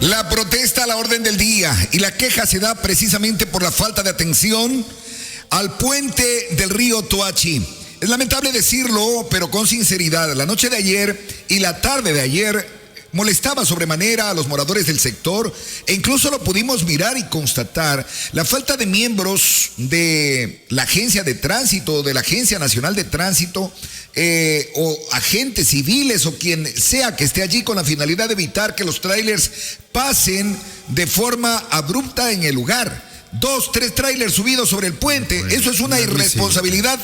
La protesta a la orden del día y la queja se da precisamente por la falta de atención al puente del río Toachi. Es lamentable decirlo, pero con sinceridad, la noche de ayer y la tarde de ayer molestaba sobremanera a los moradores del sector e incluso lo pudimos mirar y constatar la falta de miembros de la Agencia de Tránsito, de la Agencia Nacional de Tránsito, o agentes civiles o quien sea que esté allí con la finalidad de evitar que los trailers pasen de forma abrupta en el lugar. 2, 3 trailers subidos sobre el puente, eso es una irresponsabilidad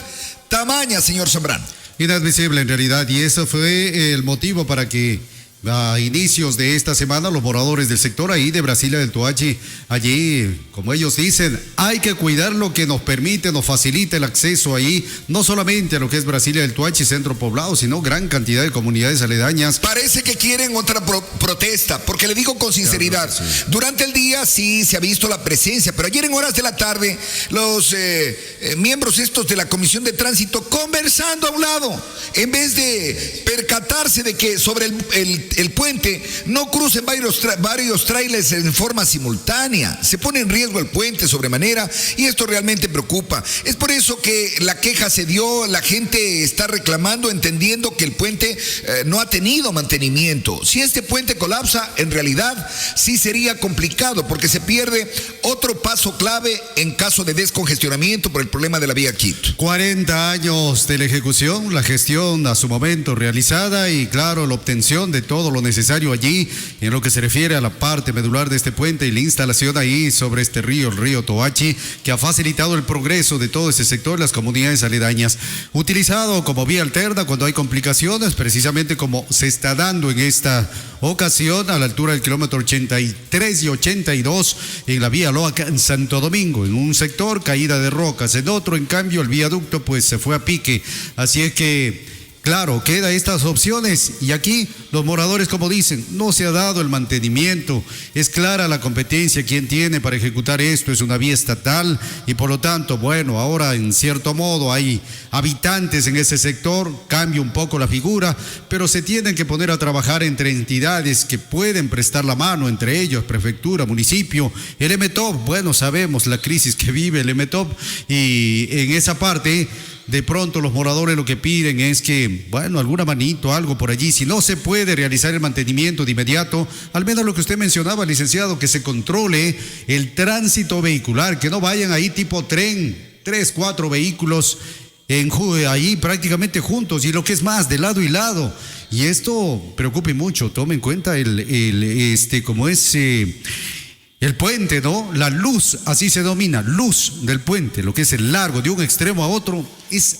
tamaña, señor Zambrano. Inadmisible en realidad, y eso fue el motivo para que a inicios de esta semana los moradores del sector ahí de Brasilia del Toachi, allí, como ellos dicen, hay que cuidar lo que nos permite, nos facilita el acceso ahí, no solamente a lo que es Brasilia del Toachi, centro poblado, sino gran cantidad de comunidades aledañas. Parece que quieren otra protesta, porque le digo con sinceridad, claro, sí. Durante el día sí se ha visto la presencia, pero ayer en horas de la tarde, los miembros estos de la Comisión de Tránsito conversando a un lado, en vez de percatarse de que sobre el puente no crucen varios trailers en forma simultánea. Se pone en riesgo el puente sobremanera y esto realmente preocupa. Es por eso que la queja se dio, la gente está reclamando, entendiendo que el puente no ha tenido mantenimiento. Si este puente colapsa, en realidad sí sería complicado porque se pierde otro paso clave en caso de descongestionamiento por el problema de la vía Quito. 40 años de la ejecución, la gestión a su momento realizada y claro, la obtención de todo lo necesario allí en lo que se refiere a la parte medular de este puente y la instalación ahí sobre este río, el río Toachi, que ha facilitado el progreso de todo ese sector, las comunidades aledañas, utilizado como vía alterna cuando hay complicaciones, precisamente como se está dando en esta ocasión a la altura del kilómetro 83 y 82 en la vía Loaca en Santo Domingo, en un sector caída de rocas, en otro en cambio el viaducto pues se fue a pique, así es que claro, quedan estas opciones y aquí los moradores, como dicen, no se ha dado el mantenimiento. Es clara la competencia, quien tiene para ejecutar esto es una vía estatal y por lo tanto, bueno, ahora en cierto modo hay habitantes en ese sector, cambia un poco la figura, pero se tienen que poner a trabajar entre entidades que pueden prestar la mano, entre ellos prefectura, municipio, el EMETOP, bueno, sabemos la crisis que vive el EMETOP y en esa parte de pronto los moradores lo que piden es que, bueno, alguna manito, algo por allí. Si no se puede realizar el mantenimiento de inmediato, al menos lo que usted mencionaba, licenciado, que se controle el tránsito vehicular, que no vayan ahí tipo tren, 3, 4 vehículos ahí prácticamente juntos, y lo que es más, de lado y lado. Y esto preocupe mucho, tome en cuenta el puente, ¿no? La luz, así se denomina, luz del puente, lo que es el largo de un extremo a otro, es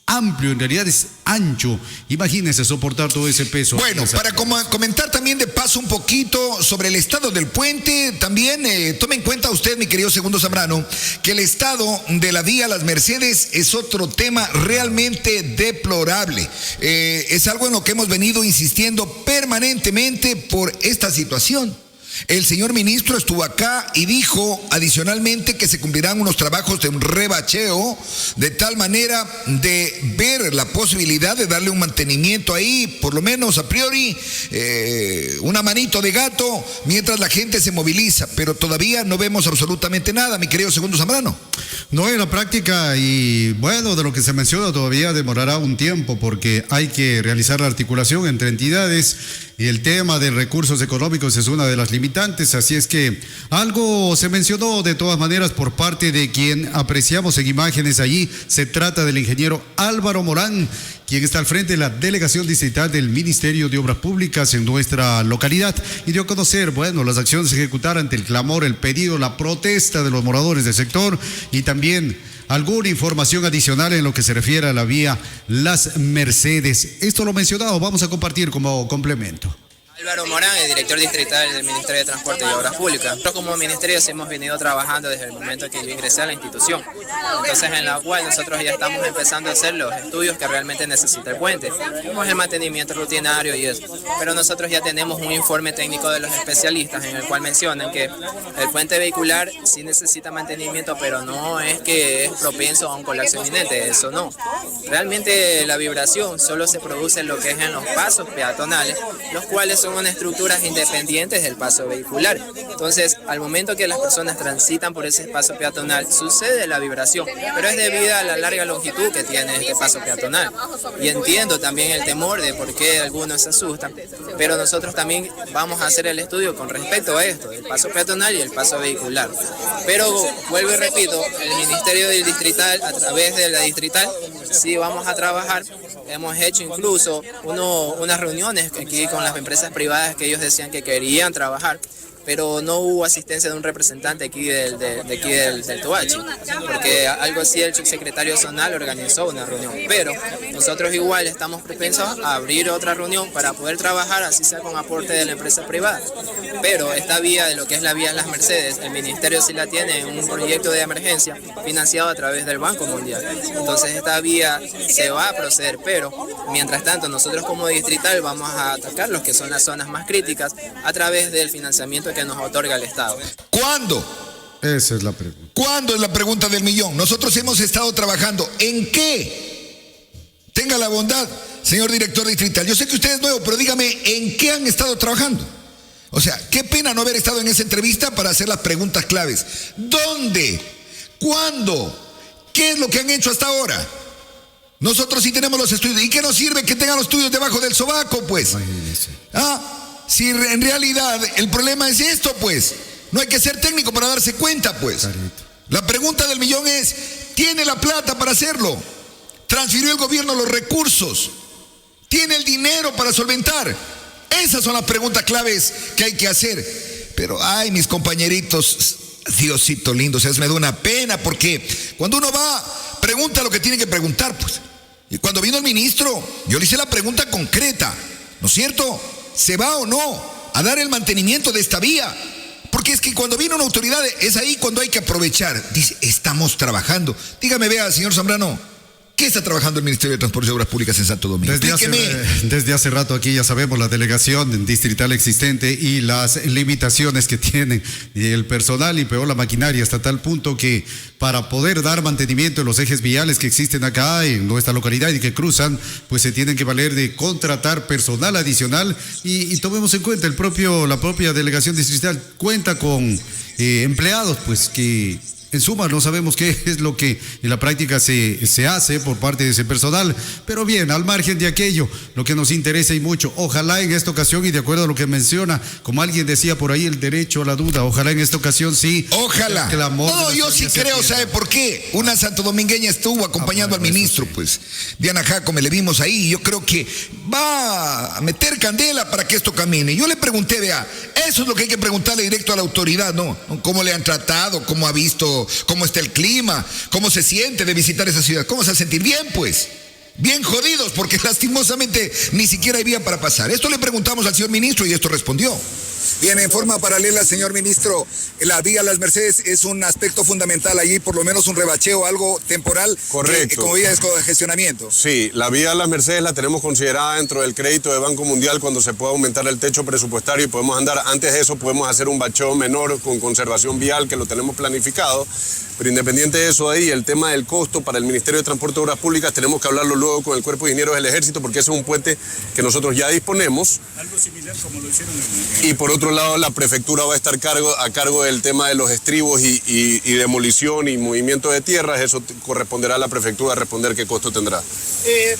amplio, en realidad es ancho. Imagínense soportar todo ese peso. Bueno, para comentar también de paso un poquito sobre el estado del puente, también tome en cuenta usted, mi querido Segundo Zambrano, que el estado de la vía Las Mercedes es otro tema realmente deplorable. Es algo en lo que hemos venido insistiendo permanentemente por esta situación. El señor ministro estuvo acá y dijo adicionalmente que se cumplirán unos trabajos de un rebacheo de tal manera de ver la posibilidad de darle un mantenimiento ahí, por lo menos a priori, una manito de gato mientras la gente se moviliza, pero todavía no vemos absolutamente nada, mi querido Segundo Zambrano. No, en la práctica y bueno, de lo que se menciona todavía demorará un tiempo porque hay que realizar la articulación entre entidades. Y el tema de recursos económicos es una de las limitantes, así es que algo se mencionó de todas maneras por parte de quien apreciamos en imágenes allí. Se trata del ingeniero Álvaro Morán, quien está al frente de la delegación distrital del Ministerio de Obras Públicas en nuestra localidad y dio a conocer, bueno, las acciones a ejecutar ante el clamor, el pedido, la protesta de los moradores del sector y también alguna información adicional en lo que se refiere a la vía Las Mercedes. Esto lo mencionado, vamos a compartir como complemento. Álvaro Morán, el director distrital del Ministerio de Transporte y Obras Públicas. Nosotros como ministerio hemos venido trabajando desde el momento que yo ingresé a la institución. Entonces en la cual nosotros ya estamos empezando a hacer los estudios que realmente necesita el puente, como es el mantenimiento rutinario y eso. Pero nosotros ya tenemos un informe técnico de los especialistas en el cual mencionan que el puente vehicular sí necesita mantenimiento, pero no es que es propenso a un colapso inminente, eso no. Realmente la vibración solo se produce en lo que es en los pasos peatonales, los cuales son unas estructuras independientes del paso vehicular. Entonces, al momento que las personas transitan por ese paso peatonal, sucede la vibración, pero es debido a la larga longitud que tiene este paso peatonal. Y entiendo también el temor de por qué algunos se asustan, pero nosotros también vamos a hacer el estudio con respecto a esto, el paso peatonal y el paso vehicular. Pero vuelvo y repito, el Ministerio del Distrital, a través de la Distrital, sí vamos a trabajar. Hemos hecho incluso unas reuniones aquí con las empresas privadas que ellos decían que querían trabajar, pero no hubo asistencia de un representante aquí del Toachi, porque algo así el subsecretario zonal organizó una reunión, pero nosotros igual estamos propensos a abrir otra reunión para poder trabajar, así sea con aporte de la empresa privada. Pero esta vía, de lo que es la vía Las Mercedes, el ministerio sí la tiene en un proyecto de emergencia financiado a través del Banco Mundial. Entonces esta vía se va a proceder, pero mientras tanto nosotros como distrital vamos a atacar los que son las zonas más críticas a través del financiamiento que nos otorga el Estado. ¿Cuándo? Esa es la pregunta. ¿Cuándo es la pregunta del millón? Nosotros hemos estado trabajando. ¿En qué? Tenga la bondad, señor director distrital. Yo sé que usted es nuevo, pero dígame, ¿en qué han estado trabajando? O sea, qué pena no haber estado en esa entrevista para hacer las preguntas claves. ¿Dónde? ¿Cuándo? ¿Qué es lo que han hecho hasta ahora? Nosotros sí tenemos los estudios. ¿Y qué nos sirve que tengan los estudios debajo del sobaco, pues? Imagínese. Si en realidad el problema es esto, pues. No hay que ser técnico para darse cuenta, pues. Clarito. La pregunta del millón es, ¿tiene la plata para hacerlo? ¿Transfirió el gobierno los recursos? ¿Tiene el dinero para solventar? Esas son las preguntas claves que hay que hacer. Pero, ay, mis compañeritos, Diosito lindo, o sea, me da una pena porque cuando uno va, pregunta lo que tiene que preguntar, pues. Y cuando vino el ministro, yo le hice la pregunta concreta, ¿no es cierto? ¿Se va o no a dar el mantenimiento de esta vía? Porque es que cuando viene una autoridad es ahí cuando hay que aprovechar. Dice, estamos trabajando. Dígame, vea, señor Zambrano, ¿qué está trabajando el Ministerio de Transportes y Obras Públicas en Santo Domingo? Desde hace rato aquí ya sabemos la delegación distrital existente y las limitaciones que tienen el personal y peor la maquinaria, hasta tal punto que para poder dar mantenimiento en los ejes viales que existen acá en nuestra localidad y que cruzan, pues se tienen que valer de contratar personal adicional y tomemos en cuenta la propia delegación distrital cuenta con empleados pues que en suma no sabemos qué es lo que en la práctica se hace por parte de ese personal, pero bien, al margen de aquello, lo que nos interesa y mucho, ojalá en esta ocasión y de acuerdo a lo que menciona, como alguien decía por ahí, el derecho a la duda, ojalá en esta ocasión sí. Ojalá. No, yo sí creo, ¿sabe por qué? Una santodomingueña estuvo acompañando al ministro, pues, Diana Jacome, le vimos ahí, yo creo que va a meter candela para que esto camine. Yo le pregunté, vea, eso es lo que hay que preguntarle directo a la autoridad, ¿no? ¿Cómo le han tratado? ¿Cómo ha visto? ¿Cómo está el clima? ¿Cómo se siente de visitar esa ciudad? ¿Cómo se va a sentir? Bien, pues. Bien jodidos, porque lastimosamente ni siquiera hay vía para pasar. Esto le preguntamos al señor ministro y esto respondió. Bien, en forma paralela, señor ministro, la vía Las Mercedes es un aspecto fundamental allí, por lo menos un rebacheo, algo temporal. Correcto. Como vía de congestionamiento. Sí, la vía Las Mercedes la tenemos considerada dentro del crédito de Banco Mundial cuando se pueda aumentar el techo presupuestario y podemos andar, antes de eso podemos hacer un bacheo menor con conservación vial que lo tenemos planificado, pero independiente de eso ahí, el tema del costo para el Ministerio de Transporte y Obras Públicas tenemos que hablarlo luego con el Cuerpo de Ingenieros del Ejército porque ese es un puente que nosotros ya disponemos. Algo similar como lo hicieron Y por otro lado, la prefectura va a estar a cargo del tema de los estribos y demolición y movimiento de tierras. Eso corresponderá a la prefectura a responder qué costo tendrá.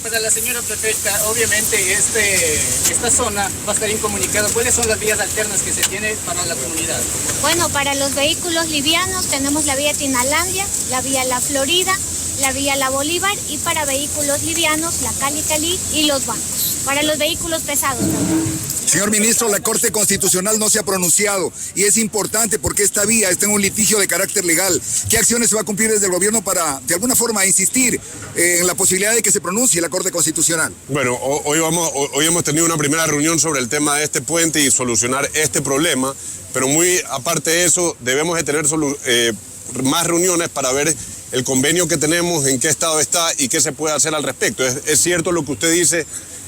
Para la señora prefecta, obviamente esta zona va a estar incomunicada. ¿Cuáles son las vías alternas que se tiene para la comunidad? Bueno, para los vehículos livianos tenemos la vía Tinalandia, la vía La Florida, la vía La Bolívar y para vehículos livianos la Cali y los bancos. Para los vehículos pesados también. Señor ministro, la Corte Constitucional no se ha pronunciado y es importante porque esta vía está en un litigio de carácter legal. ¿Qué acciones se va a cumplir desde el gobierno para, de alguna forma, insistir en la posibilidad de que se pronuncie la Corte Constitucional? Bueno, hoy hemos tenido una primera reunión sobre el tema de este puente y solucionar este problema, pero muy aparte de eso, debemos de tener más reuniones para ver el convenio que tenemos, en qué estado está y qué se puede hacer al respecto. Es cierto lo que usted dice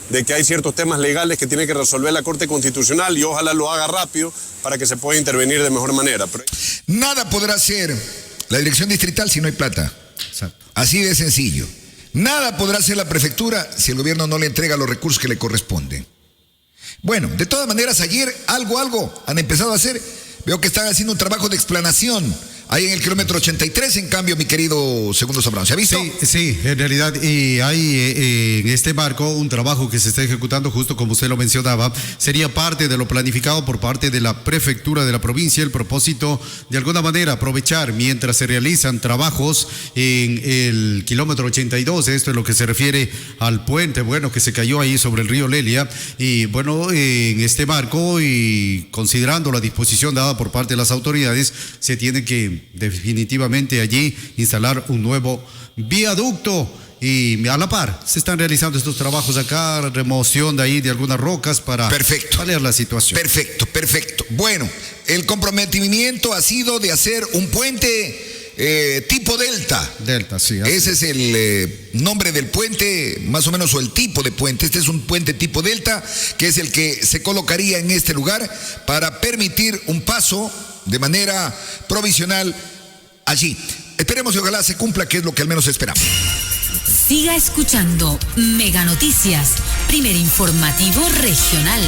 de que hay ciertos temas legales que tiene que resolver la Corte Constitucional y ojalá lo haga rápido para que se pueda intervenir de mejor manera. Nada podrá hacer la dirección distrital si no hay plata. Exacto. Así de sencillo. Nada podrá hacer la prefectura si el gobierno no le entrega los recursos que le corresponden. Bueno, de todas maneras, ayer algo han empezado a hacer. Veo que están haciendo un trabajo de explanación ahí en el kilómetro 83, en cambio, mi querido Segundo Zambrano, ¿se ha visto? Sí, en realidad, y hay en este marco un trabajo que se está ejecutando, justo como usted lo mencionaba, sería parte de lo planificado por parte de la prefectura de la provincia, el propósito de alguna manera aprovechar mientras se realizan trabajos en el kilómetro 82, esto es lo que se refiere al puente, bueno, que se cayó ahí sobre el río Lelia, y bueno, en este marco y considerando la disposición dada por parte de las autoridades, se tiene que definitivamente allí instalar un nuevo viaducto y a la par se están realizando estos trabajos acá, remoción de ahí de algunas rocas para paliar la situación. Perfecto. Bueno, el comprometimiento ha sido de hacer un puente tipo Delta. Delta, sí. Ese es el nombre del puente, más o menos, o el tipo de puente. Este es un puente tipo Delta, que es el que se colocaría en este lugar para permitir un paso de manera provisional allí. Esperemos y ojalá se cumpla, que es lo que al menos esperamos. Siga escuchando Mega Noticias, primer informativo regional.